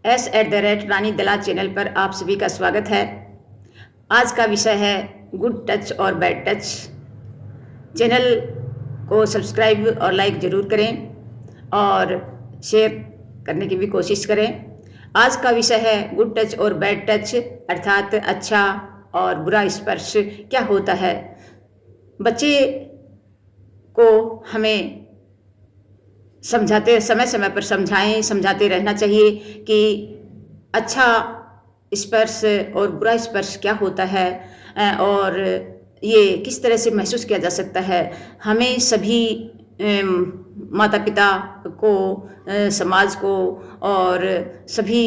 रानी दलाल channel पर आप सभी का स्वागत है। आज का विषय है गुड टच और बैड टच। चैनल को सब्सक्राइब और लाइक ज़रूर करें और शेयर करने की भी कोशिश करें। आज का विषय है गुड टच और बैड टच, अर्थात अच्छा और बुरा स्पर्श क्या होता है। बच्चे को हमें समय समय पर समझाते रहना चाहिए कि अच्छा स्पर्श और बुरा स्पर्श क्या होता है और ये किस तरह से महसूस किया जा सकता है। हमें सभी माता पिता को, समाज को और सभी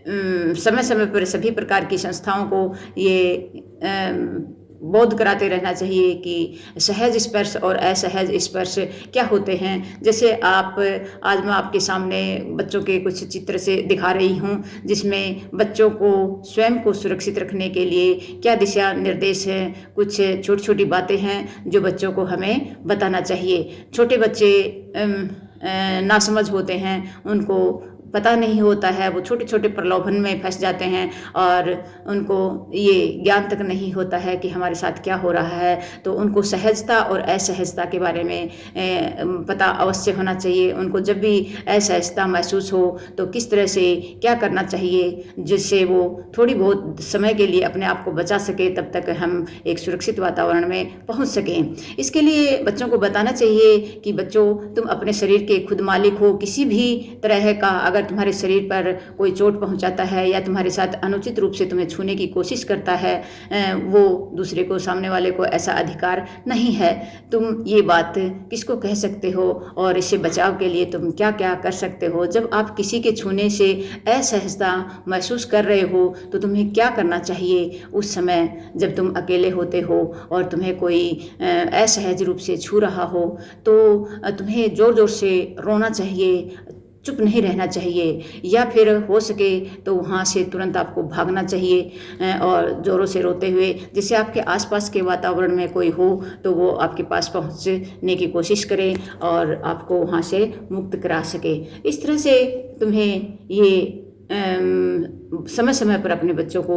समय समय पर सभी प्रकार की संस्थाओं को ये बोध कराते रहना चाहिए कि सहज स्पर्श और असहज स्पर्श क्या होते हैं। जैसे आज मैं आपके सामने बच्चों के कुछ चित्र से दिखा रही हूँ, जिसमें बच्चों को स्वयं को सुरक्षित रखने के लिए क्या दिशा निर्देश हैं। कुछ छोटी छोटी बातें हैं जो बच्चों को हमें बताना चाहिए। छोटे बच्चे नासमझ होते हैं, उनको पता नहीं होता है, वो छोटे छोटे प्रलोभन में फंस जाते हैं और उनको ये ज्ञान तक नहीं होता है कि हमारे साथ क्या हो रहा है। तो उनको सहजता और असहजता के बारे में पता अवश्य होना चाहिए। उनको जब भी असहजता महसूस हो तो किस तरह से क्या करना चाहिए, जिससे वो थोड़ी बहुत समय के लिए अपने आप को बचा सके, तब तक हम एक सुरक्षित वातावरण में पहुँच सकें। इसके लिए बच्चों को बताना चाहिए कि बच्चों, तुम अपने शरीर के खुद मालिक हो। किसी भी तरह का अगर तुम्हारे शरीर पर कोई चोट पहुंचाता है या तुम्हारे साथ अनुचित रूप से तुम्हें छूने की कोशिश करता है, वो दूसरे को, सामने वाले को ऐसा अधिकार नहीं है। तुम ये बात किसको कह सकते हो और इससे बचाव के लिए तुम क्या क्या कर सकते हो। जब आप किसी के छूने से असहजता महसूस कर रहे हो तो तुम्हें क्या करना चाहिए उस समय जब तुम अकेले होते हो और तुम्हें कोई असहज रूप से छू रहा हो, तो तुम्हें ज़ोर ज़ोर से रोना चाहिए, चुप नहीं रहना चाहिए, या फिर हो सके तो वहाँ से तुरंत आपको भागना चाहिए और ज़ोरों से रोते हुए, जिससे आपके आसपास के वातावरण में कोई हो तो वो आपके पास पहुँचने की कोशिश करे और आपको वहाँ से मुक्त करा सके। इस तरह से तुम्हें ये समय समय पर अपने बच्चों को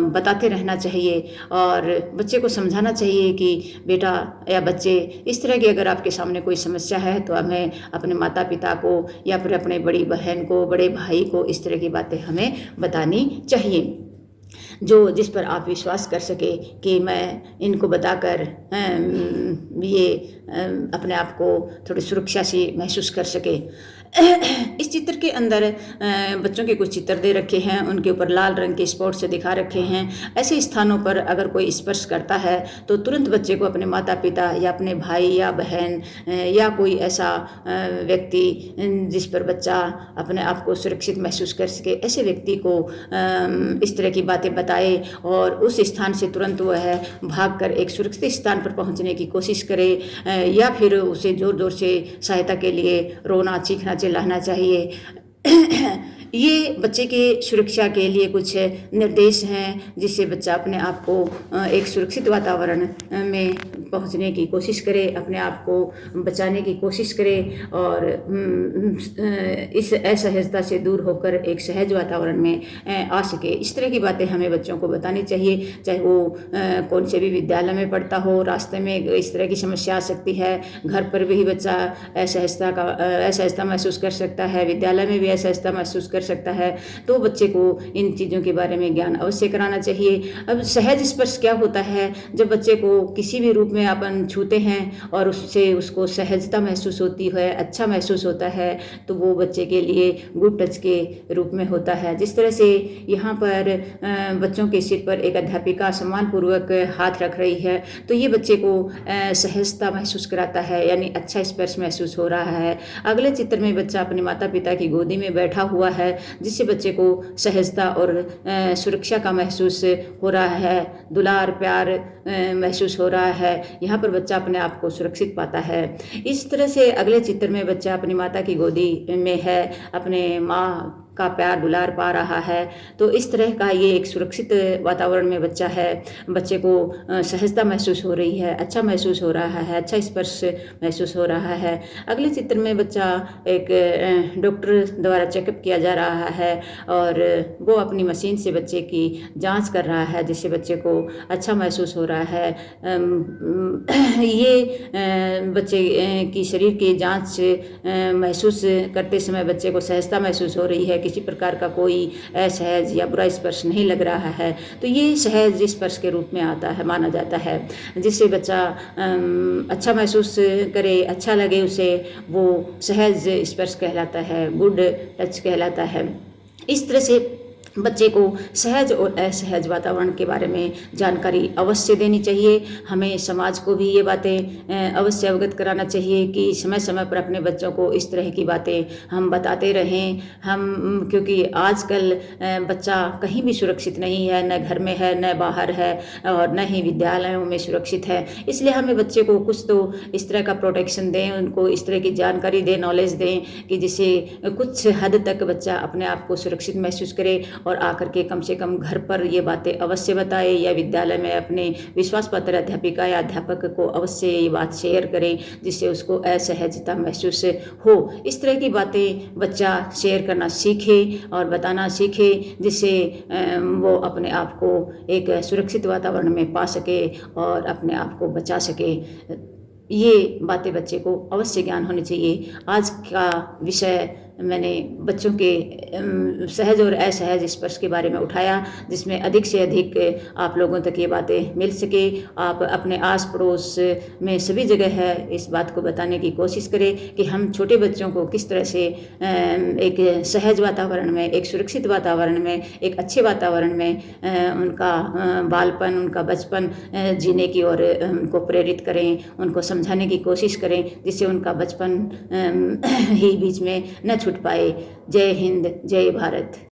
बताते रहना चाहिए और बच्चे को समझाना चाहिए कि बेटा या बच्चे, इस तरह की अगर आपके सामने कोई समस्या है तो हमें अपने माता पिता को या फिर अपने बड़ी बहन को, बड़े भाई को इस तरह की बातें हमें बतानी चाहिए, जिस पर आप विश्वास कर सके कि मैं इनको बताकर ये अपने आप को थोड़ी सुरक्षा से महसूस कर सके। इस चित्र के अंदर बच्चों के कुछ चित्र दे रखे हैं, उनके ऊपर लाल रंग के स्पॉट से दिखा रखे हैं। ऐसे स्थानों पर अगर कोई स्पर्श करता है तो तुरंत बच्चे को अपने माता पिता या अपने भाई या बहन या कोई ऐसा व्यक्ति जिस पर बच्चा अपने आप को सुरक्षित महसूस कर सके, ऐसे व्यक्ति को इस तरह की बातें बताए और उस स्थान से तुरंत वह भागकर एक सुरक्षित स्थान पर पहुंचने की कोशिश करे, या फिर उसे ज़ोर ज़ोर से सहायता के लिए रोना, चीखना, चिल्लाना चाहिए। ये बच्चे के सुरक्षा के लिए कुछ निर्देश हैं, जिससे बच्चा अपने आप को एक सुरक्षित वातावरण में पहुंचने की कोशिश करे, अपने आप को बचाने की कोशिश करे और इस असहजता से दूर होकर एक सहज वातावरण में आ सके। इस तरह की बातें हमें बच्चों को बतानी चाहिए, चाहे वो कौन से भी विद्यालय में पढ़ता हो। रास्ते में इस तरह की समस्या आ सकती है, घर पर भी बच्चा असहजता महसूस कर सकता है, विद्यालय में भी असहजता महसूस कर सकता है, तो बच्चे को इन चीज़ों के बारे में ज्ञान अवश्य कराना चाहिए। अब सहज स्पर्श क्या होता है? जब बच्चे को किसी भी रूप में अपन छूते हैं और उससे उसको सहजता महसूस होती है, अच्छा महसूस होता है, तो वो बच्चे के लिए गुड टच के रूप में होता है। जिस तरह से यहाँ पर बच्चों के सिर पर एक अध्यापिका सम्मानपूर्वक हाथ रख रही है, तो ये बच्चे को सहजता महसूस कराता है, यानी अच्छा स्पर्श महसूस हो रहा है। अगले चित्र में बच्चा अपने माता पिता की गोदी में बैठा हुआ है, जिससे बच्चे को सहजता और सुरक्षा का महसूस हो रहा है, दुलार प्यार महसूस हो रहा है। यहाँ पर बच्चा अपने आप को सुरक्षित पाता है। इस तरह से अगले चित्र में बच्चा अपनी माता की गोदी में है, अपने माँ का प्यार दुलार पा रहा है, तो इस तरह का ये एक सुरक्षित वातावरण में बच्चा है, बच्चे को सहजता महसूस हो रही है, अच्छा महसूस हो रहा है, अच्छा स्पर्श महसूस हो रहा है। अगले चित्र में बच्चा एक डॉक्टर द्वारा चेकअप किया जा रहा है और वो अपनी मशीन से बच्चे की जांच कर रहा है, जिससे बच्चे को अच्छा महसूस हो रहा है। ये बच्चे की शरीर की जांच महसूस करते समय बच्चे को सहजता महसूस हो रही है, किसी प्रकार का कोई असहज या बुरा स्पर्श नहीं लग रहा है, तो ये सहज स्पर्श के रूप में आता है, माना जाता है, जिससे बच्चा अच्छा महसूस करे, अच्छा लगे उसे, वो सहज स्पर्श कहलाता है, गुड टच कहलाता है। इस तरह से बच्चे को सहज और असहज वातावरण के बारे में जानकारी अवश्य देनी चाहिए। हमें समाज को भी ये बातें अवश्य अवगत कराना चाहिए कि समय समय पर अपने बच्चों को इस तरह की बातें हम बताते रहें। क्योंकि आजकल बच्चा कहीं भी सुरक्षित नहीं है, न घर में है, न बाहर है और न ही विद्यालयों में सुरक्षित है। इसलिए हमें बच्चे को कुछ तो इस तरह का प्रोटेक्शन दें, उनको इस तरह की जानकारी दें, नॉलेज दें कि जिससे कुछ हद तक बच्चा अपने आप को सुरक्षित महसूस करे और आकर के कम से कम घर पर ये बातें अवश्य बताए या विद्यालय में अपने विश्वास पात्र अध्यापिका या अध्यापक को अवश्य ये बात शेयर करें, जिससे उसको असहजता महसूस हो। इस तरह की बातें बच्चा शेयर करना सीखे और बताना सीखे, जिससे वो अपने आप को एक सुरक्षित वातावरण में पा सके और अपने आप को बचा सके। ये बातें बच्चे को अवश्य ज्ञान होनी चाहिए। आज का विषय मैंने बच्चों के सहज और असहज स्पर्श के बारे में उठाया, जिसमें अधिक से अधिक आप लोगों तक ये बातें मिल सके। आप अपने आस पड़ोस में सभी जगह है इस बात को बताने की कोशिश करें कि हम छोटे बच्चों को किस तरह से एक सहज वातावरण में, एक सुरक्षित वातावरण में, एक अच्छे वातावरण में उनका बालपन, उनका बचपन जीने की ओर उनको प्रेरित करें, उनको समझाने की कोशिश करें, जिससे उनका बचपन ही बीच में न छूट पाए। जय हिंद, जय भारत।